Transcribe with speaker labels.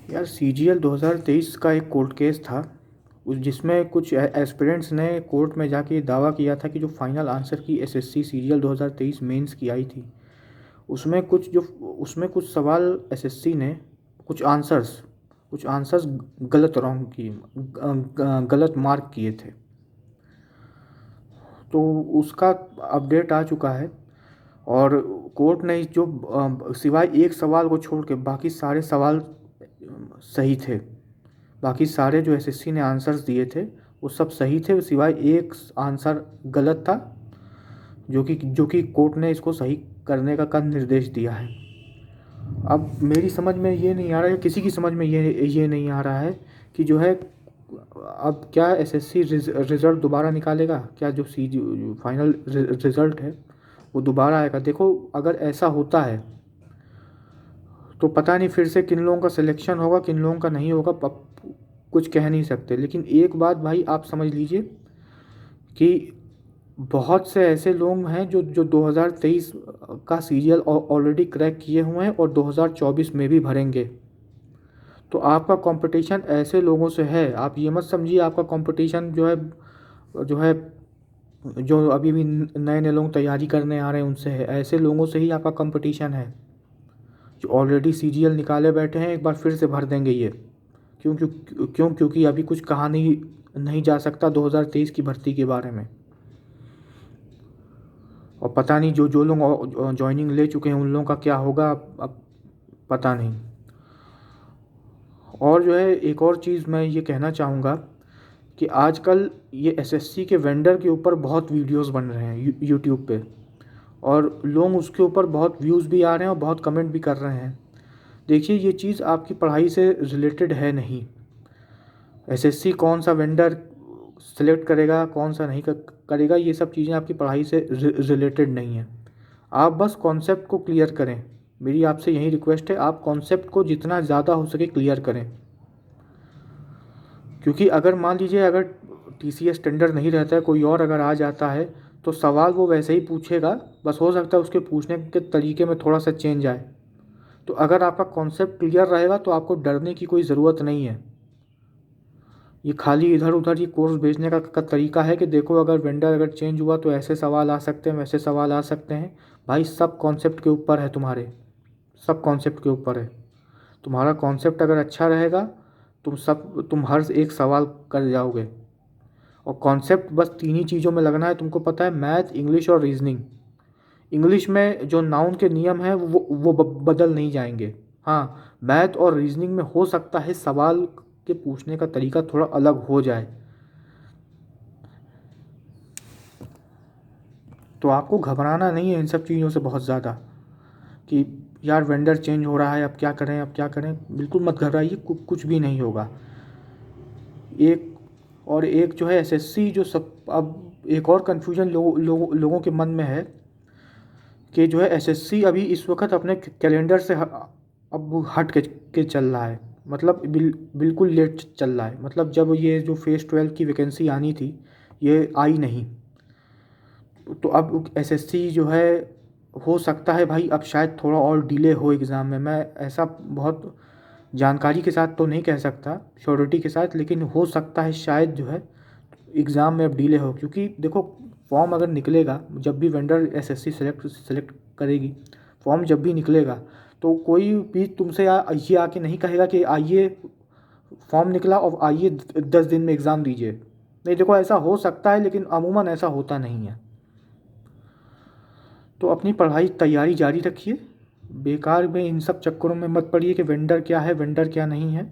Speaker 1: यार सीजीएल 2023 का एक कोर्ट केस था जिसमें कुछ एस्पिरेंट्स ने कोर्ट में जाके दावा किया था कि जो फाइनल आंसर की एसएससी सीजीएल 2023 मेंस की आई थी उसमें कुछ सवाल एसएससी ने कुछ आंसर्स गलत रॉन्ग किए, गलत मार्क किए थे। तो उसका अपडेट आ चुका है और कोर्ट ने सिवाय एक सवाल को छोड़ के बाकी सारे सवाल सही थे। बाकी सारे जो एसएससी ने आंसर्स दिए थे वो सब सही थे, सिवाय एक आंसर गलत था जो कि कोर्ट ने इसको सही करने का निर्देश दिया है। अब मेरी समझ में ये नहीं आ रहा है, किसी की समझ में ये नहीं आ रहा है कि जो है अब क्या एसएससी रिज़ल्ट दोबारा निकालेगा, क्या जो सी फाइनल रिज़ल्ट है वो दोबारा आएगा। देखो अगर ऐसा होता है तो पता नहीं फिर से किन लोगों का सिलेक्शन होगा किन लोगों का नहीं होगा, कुछ कह नहीं सकते। लेकिन एक बात भाई आप समझ लीजिए कि बहुत से ऐसे लोग हैं जो 2023 का सीरियल ऑलरेडी क्रैक किए हुए हैं और 2024 में भी भरेंगे। तो आपका कंपटीशन ऐसे लोगों से है, आप ये मत समझिए आपका कंपटीशन जो है जो अभी भी नए नए लोग तैयारी करने आ रहे हैं उनसे है। ऐसे लोगों से ही आपका कंपटीशन है जो ऑलरेडी सीजीएल निकाले बैठे हैं, एक बार फिर से भर देंगे ये। क्योंकि अभी कुछ कहा नहीं जा सकता 2023 की भर्ती के बारे में। और पता नहीं जो जो लोग ज्वाइनिंग ले चुके हैं उन लोगों का क्या होगा, अब पता नहीं। और जो है एक और चीज़ मैं ये कहना चाहूँगा कि आजकल ये एसएससी के वेंडर के ऊपर बहुत वीडियोस बन रहे हैं यूट्यूब पे, और लोग उसके ऊपर बहुत व्यूज़ भी आ रहे हैं और बहुत कमेंट भी कर रहे हैं। देखिए ये चीज़ आपकी पढ़ाई से रिलेटेड है नहीं। एसएससी कौन सा वेंडर सेलेक्ट करेगा कौन सा नहीं करेगा, ये सब चीज़ें आपकी पढ़ाई से रिलेटेड नहीं है। आप बस कॉन्सेप्ट को क्लियर करें, मेरी आपसे यही रिक्वेस्ट है, आप कॉन्सेप्ट को जितना ज़्यादा हो सके क्लियर करें। क्योंकि अगर मान लीजिए अगर टीसीएस टेंडर नहीं रहता है, कोई और अगर आ जाता है तो सवाल वो वैसे ही पूछेगा, बस हो सकता है उसके पूछने के तरीके में थोड़ा सा चेंज आए। तो अगर आपका कॉन्सेप्ट क्लियर रहेगा तो आपको डरने की कोई ज़रूरत नहीं है। ये खाली इधर उधर ये कोर्स भेजने का तरीका है कि देखो अगर वेंडर अगर चेंज हुआ तो ऐसे सवाल आ सकते हैं वैसे सवाल आ सकते हैं। भाई सब कॉन्सेप्ट के ऊपर है, तुम्हारे सब कॉन्सेप्ट के ऊपर है। तुम्हारा कॉन्सेप्ट अगर अच्छा रहेगा तुम हर एक सवाल कर जाओगे। और कॉन्सेप्ट बस तीन ही चीज़ों में लगना है, तुमको पता है, मैथ, इंग्लिश और रीजनिंग। इंग्लिश में जो नाउन के नियम हैं वो बदल नहीं जाएंगे। हाँ, मैथ और रीजनिंग में हो सकता है सवाल के पूछने का तरीका थोड़ा अलग हो जाए। तो आपको घबराना नहीं है इन सब चीज़ों से बहुत ज़्यादा कि यार वेंडर चेंज हो रहा है अब क्या करें अब क्या करें। बिल्कुल मत घबराइए, कुछ भी नहीं होगा। एक जो है एसएससी जो सब अब एक और कन्फ्यूजन लोगों के मन में है कि जो है एसएससी अभी इस वक्त अपने कैलेंडर से अब हट के चल रहा है। मतलब बिल्कुल लेट चल रहा है। मतलब जब ये जो फेज़ 12 की वैकेंसी आनी थी ये आई नहीं। तो अब एसएससी जो है हो सकता है भाई अब शायद थोड़ा और डिले हो एग्ज़ाम में। मैं ऐसा बहुत जानकारी के साथ तो नहीं कह सकता श्योरिटी के साथ, लेकिन हो सकता है शायद जो है एग्ज़ाम में अब डिले हो। क्योंकि देखो फॉर्म अगर निकलेगा, जब भी वेंडर एसएससी सेलेक्ट करेगी, फॉर्म जब भी निकलेगा तो कोई भी तुमसे ये आके नहीं कहेगा कि आइए फॉर्म निकला और आइए 10 दिन में एग्ज़ाम दीजिए। नहीं, देखो ऐसा हो सकता है लेकिन अमूमन ऐसा होता नहीं है। तो अपनी पढ़ाई तैयारी जारी रखिए, बेकार में इन सब चक्करों में मत पड़िए कि वेंडर क्या है वेंडर क्या नहीं है।